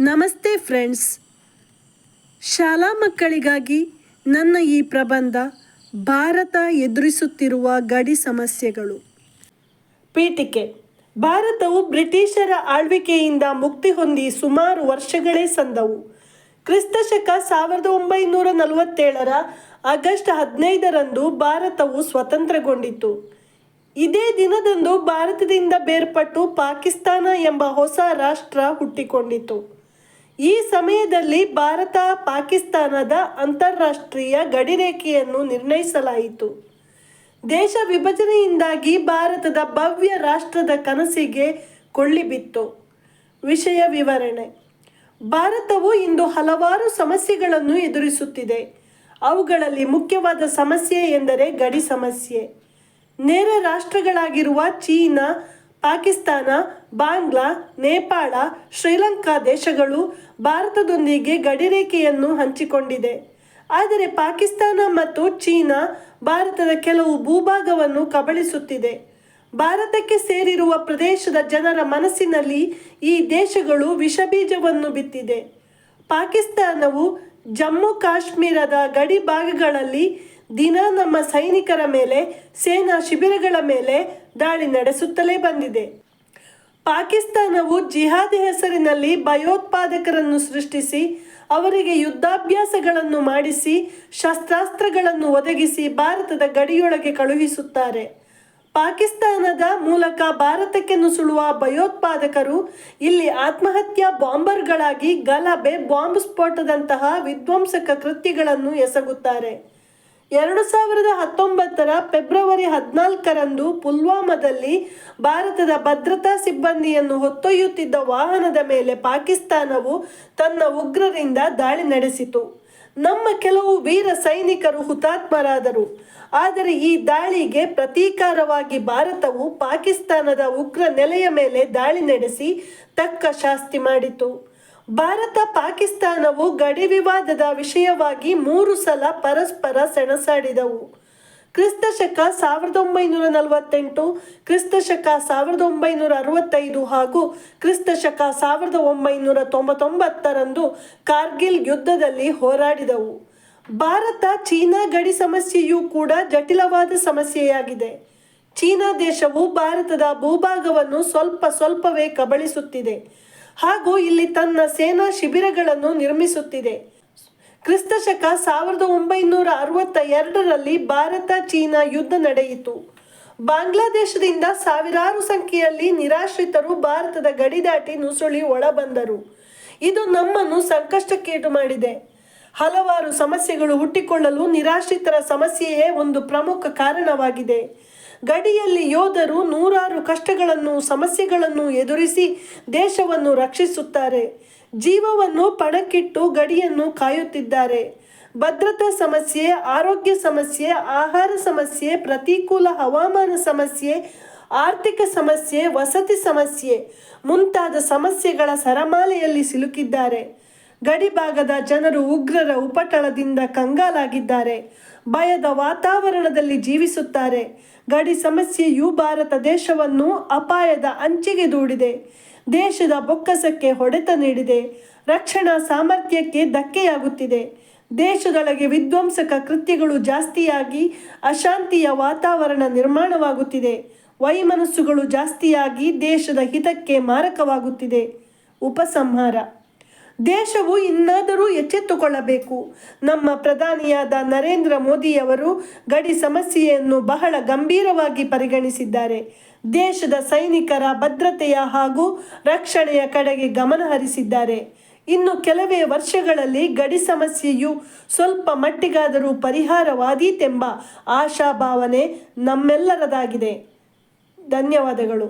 ನಮಸ್ತೆ ಫ್ರೆಂಡ್ಸ್, ಶಾಲಾ ಮಕ್ಕಳಿಗಾಗಿ ನನ್ನ ಈ ಪ್ರಬಂಧ ಭಾರತ ಎದುರಿಸುತ್ತಿರುವ ಗಡಿ ಸಮಸ್ಯೆಗಳು. ಪೀಠಿಕೆ. ಭಾರತವು ಬ್ರಿಟಿಷರ ಆಳ್ವಿಕೆಯಿಂದ ಮುಕ್ತಿ ಹೊಂದಿ ಸುಮಾರು ವರ್ಷಗಳೇ ಸಂದವು. ಕ್ರಿಸ್ತಶಕ 1947 ಆಗಸ್ಟ್ 15 ಭಾರತವು ಸ್ವತಂತ್ರಗೊಂಡಿತು. ಇದೇ ದಿನದಂದು ಭಾರತದಿಂದ ಬೇರ್ಪಟ್ಟು ಪಾಕಿಸ್ತಾನ ಎಂಬ ಹೊಸ ರಾಷ್ಟ್ರ ಹುಟ್ಟಿಕೊಂಡಿತು. ಈ ಸಮಯದಲ್ಲಿ ಭಾರತ ಪಾಕಿಸ್ತಾನದ ಅಂತಾರಾಷ್ಟ್ರೀಯ ಗಡಿರೇಖೆಯನ್ನು ನಿರ್ಣಯಿಸಲಾಯಿತು. ದೇಶ ವಿಭಜನೆಯಿಂದಾಗಿ ಭಾರತದ ಭವ್ಯ ರಾಷ್ಟ್ರದ ಕನಸಿಗೆ ಕೊಳ್ಳಿಬಿತ್ತು. ವಿಷಯ ವಿವರಣೆ. ಭಾರತವು ಇಂದು ಹಲವಾರು ಸಮಸ್ಯೆಗಳನ್ನು ಎದುರಿಸುತ್ತಿದೆ. ಅವುಗಳಲ್ಲಿ ಮುಖ್ಯವಾದ ಸಮಸ್ಯೆ ಎಂದರೆ ಗಡಿ ಸಮಸ್ಯೆ. ನೇರ ರಾಷ್ಟ್ರಗಳಾಗಿರುವ ಚೀನಾ, ಪಾಕಿಸ್ತಾನ, ಬಾಂಗ್ಲಾ, ನೇಪಾಳ, ಶ್ರೀಲಂಕಾ ದೇಶಗಳು ಭಾರತದೊಂದಿಗೆ ಗಡಿರೇಖೆಯನ್ನು ಹಂಚಿಕೊಂಡಿದೆ. ಆದರೆ ಪಾಕಿಸ್ತಾನ ಮತ್ತು ಚೀನಾ ಭಾರತದ ಕೆಲವು ಭೂಭಾಗವನ್ನು ಕಬಳಿಸುತ್ತಿದೆ. ಭಾರತಕ್ಕೆ ಸೇರಿರುವ ಪ್ರದೇಶದ ಜನರ ಮನಸ್ಸಿನಲ್ಲಿ ಈ ದೇಶಗಳು ವಿಷಬೀಜವನ್ನು ಬಿತ್ತಿದೆ. ಪಾಕಿಸ್ತಾನವು ಜಮ್ಮು ಕಾಶ್ಮೀರದ ಗಡಿ ಭಾಗಗಳಲ್ಲಿ ದಿನ ನಮ್ಮ ಸೈನಿಕರ ಮೇಲೆ, ಸೇನಾ ಶಿಬಿರಗಳ ಮೇಲೆ ದಾಳಿ ನಡೆಸುತ್ತಲೇ ಬಂದಿದೆ. ಪಾಕಿಸ್ತಾನವು ಜಿಹಾದ್ ಹೆಸರಿನಲ್ಲಿ ಭಯೋತ್ಪಾದಕರನ್ನು ಸೃಷ್ಟಿಸಿ ಅವರಿಗೆ ಯುದ್ಧಾಭ್ಯಾಸಗಳನ್ನು ಮಾಡಿಸಿ ಶಸ್ತ್ರಾಸ್ತ್ರಗಳನ್ನು ಒದಗಿಸಿ ಭಾರತದ ಗಡಿಯೊಳಗೆ ಕಳುಹಿಸುತ್ತಾರೆ. ಪಾಕಿಸ್ತಾನದ ಮೂಲಕ ಭಾರತಕ್ಕೆ ನುಸುಳುವ ಭಯೋತ್ಪಾದಕರು ಇಲ್ಲಿ ಆತ್ಮಹತ್ಯಾ ಬಾಂಬರ್ಗಳಾಗಿ ಗಲಭೆ, ಬಾಂಬ್ ಸ್ಫೋಟದಂತಹ ವಿಧ್ವಂಸಕ ಕೃತ್ಯಗಳನ್ನು ಎಸಗುತ್ತಾರೆ. 2019 ಫೆಬ್ರವರಿ 14 ಪುಲ್ವಾಮಾದಲ್ಲಿ ಭಾರತದ ಭದ್ರತಾ ಸಿಬ್ಬಂದಿಯನ್ನು ಹೊತ್ತೊಯ್ಯುತ್ತಿದ್ದ ವಾಹನದ ಮೇಲೆ ಪಾಕಿಸ್ತಾನವು ತನ್ನ ಉಗ್ರರಿಂದ ದಾಳಿ ನಡೆಸಿತು. ನಮ್ಮ ಕೆಲವು ವೀರ ಸೈನಿಕರು ಹುತಾತ್ಮರಾದರು. ಆದರೆ ಈ ದಾಳಿಗೆ ಪ್ರತೀಕಾರವಾಗಿ ಭಾರತವು ಪಾಕಿಸ್ತಾನದ ಉಗ್ರ ನೆಲೆಯ ಮೇಲೆ ದಾಳಿ ನಡೆಸಿ ತಕ್ಕ ಶಾಸ್ತಿ ಮಾಡಿತು. ಭಾರತ ಪಾಕಿಸ್ತಾನವು ಗಡಿ ವಿವಾದದ ವಿಷಯವಾಗಿ 3 ಸಲ ಪರಸ್ಪರ ಸೆಣಸಾಡಿದವು. ಕ್ರಿಸ್ತಶಕ 1948, ಕ್ರಿಸ್ತಶಕ 1965 ಹಾಗೂ ಕ್ರಿಸ್ತಶಕ 1999 ಕಾರ್ಗಿಲ್ ಯುದ್ಧದಲ್ಲಿ ಹೋರಾಡಿದವು. ಭಾರತ ಚೀನಾ ಗಡಿ ಸಮಸ್ಯೆಯೂ ಕೂಡ ಜಟಿಲವಾದ ಸಮಸ್ಯೆಯಾಗಿದೆ. ಚೀನಾ ದೇಶವು ಭಾರತದ ಭೂಭಾಗವನ್ನು ಸ್ವಲ್ಪವೇ ಕಬಳಿಸುತ್ತಿದೆ ಹಾಗೂ ಇಲ್ಲಿ ತನ್ನ ಸೇನಾ ಶಿಬಿರಗಳನ್ನು ನಿರ್ಮಿಸುತ್ತಿದೆ. ಕ್ರಿಸ್ತಶಕ 1962 ಭಾರತ ಚೀನಾ ಯುದ್ಧ ನಡೆಯಿತು. ಬಾಂಗ್ಲಾದೇಶದಿಂದ ಸಾವಿರಾರು ಸಂಖ್ಯೆಯಲ್ಲಿ ನಿರಾಶ್ರಿತರು ಭಾರತದ ಗಡಿ ದಾಟಿ ನುಸುಳಿ ಒಳಬಂದರು. ಇದು ನಮ್ಮನ್ನು ಸಂಕಷ್ಟಕ್ಕೀಡು ಮಾಡಿದೆ. ಹಲವಾರು ಸಮಸ್ಯೆಗಳು ಹುಟ್ಟಿಕೊಳ್ಳಲು ನಿರಾಶ್ರಿತರ ಸಮಸ್ಯೆಯೇ ಒಂದು ಪ್ರಮುಖ ಕಾರಣವಾಗಿದೆ. ಗಡಿಯಲ್ಲಿ ಯೋಧರು ನೂರಾರು ಕಷ್ಟಗಳನ್ನು, ಸಮಸ್ಯೆಗಳನ್ನು ಎದುರಿಸಿ ದೇಶವನ್ನು ರಕ್ಷಿಸುತ್ತಾರೆ. ಜೀವವನ್ನು ಪಣಕ್ಕಿಟ್ಟು ಗಡಿಯನ್ನು ಕಾಯುತ್ತಿದ್ದಾರೆ. ಭದ್ರತಾ ಸಮಸ್ಯೆ, ಆರೋಗ್ಯ ಸಮಸ್ಯೆ, ಆಹಾರ ಸಮಸ್ಯೆ, ಪ್ರತಿಕೂಲ ಹವಾಮಾನ ಸಮಸ್ಯೆ, ಆರ್ಥಿಕ ಸಮಸ್ಯೆ, ವಸತಿ ಸಮಸ್ಯೆ ಮುಂತಾದ ಸಮಸ್ಯೆಗಳ ಸರಮಾಲೆಯಲ್ಲಿ ಸಿಲುಕಿದ್ದಾರೆ. ಗಡಿ ಭಾಗದ ಜನರು ಉಗ್ರರ ಉಪಟಳದಿಂದ ಕಂಗಾಲಾಗಿದ್ದಾರೆ. ಭಯದ ವಾತಾವರಣದಲ್ಲಿ ಜೀವಿಸುತ್ತಾರೆ. ಗಡಿ ಸಮಸ್ಯೆಯು ಭಾರತ ದೇಶವನ್ನು ಅಪಾಯದ ಅಂಚಿಗೆ ದೂಡಿದೆ. ದೇಶದ ಬೊಕ್ಕಸಕ್ಕೆ ಹೊಡೆತ ನೀಡಿದೆ. ರಕ್ಷಣಾ ಸಾಮರ್ಥ್ಯಕ್ಕೆ ಧಕ್ಕೆಯಾಗುತ್ತಿದೆ. ದೇಶದೊಳಗೆ ವಿಧ್ವಂಸಕ ಕೃತ್ಯಗಳು ಜಾಸ್ತಿಯಾಗಿ ಅಶಾಂತಿಯ ವಾತಾವರಣ ನಿರ್ಮಾಣವಾಗುತ್ತಿದೆ. ವೈಮನಸ್ಸುಗಳು ಜಾಸ್ತಿಯಾಗಿ ದೇಶದ ಹಿತಕ್ಕೆ ಮಾರಕವಾಗುತ್ತಿದೆ. ಉಪಸಂಹಾರ. ದೇಶವು ಇನ್ನಾದರೂ ಎಚ್ಚೆತ್ತುಕೊಳ್ಳಬೇಕು. ನಮ್ಮ ಪ್ರಧಾನಿಯಾದ ನರೇಂದ್ರ ಮೋದಿಯವರು ಗಡಿ ಸಮಸ್ಯೆಯನ್ನು ಬಹಳ ಗಂಭೀರವಾಗಿ ಪರಿಗಣಿಸಿದ್ದಾರೆ. ದೇಶದ ಸೈನಿಕರ ಭದ್ರತೆಯ ಹಾಗೂ ರಕ್ಷಣೆಯ ಕಡೆಗೆ ಗಮನ ಹರಿಸಿದ್ದಾರೆ. ಇನ್ನು ಕೆಲವೇ ವರ್ಷಗಳಲ್ಲಿ ಗಡಿ ಸಮಸ್ಯೆಯು ಸ್ವಲ್ಪ ಮಟ್ಟಿಗಾದರೂ ಪರಿಹಾರವಾದೀತೆಂಬ ಆಶಾಭಾವನೆ ನಮ್ಮೆಲ್ಲರದಾಗಿದೆ. ಧನ್ಯವಾದಗಳು.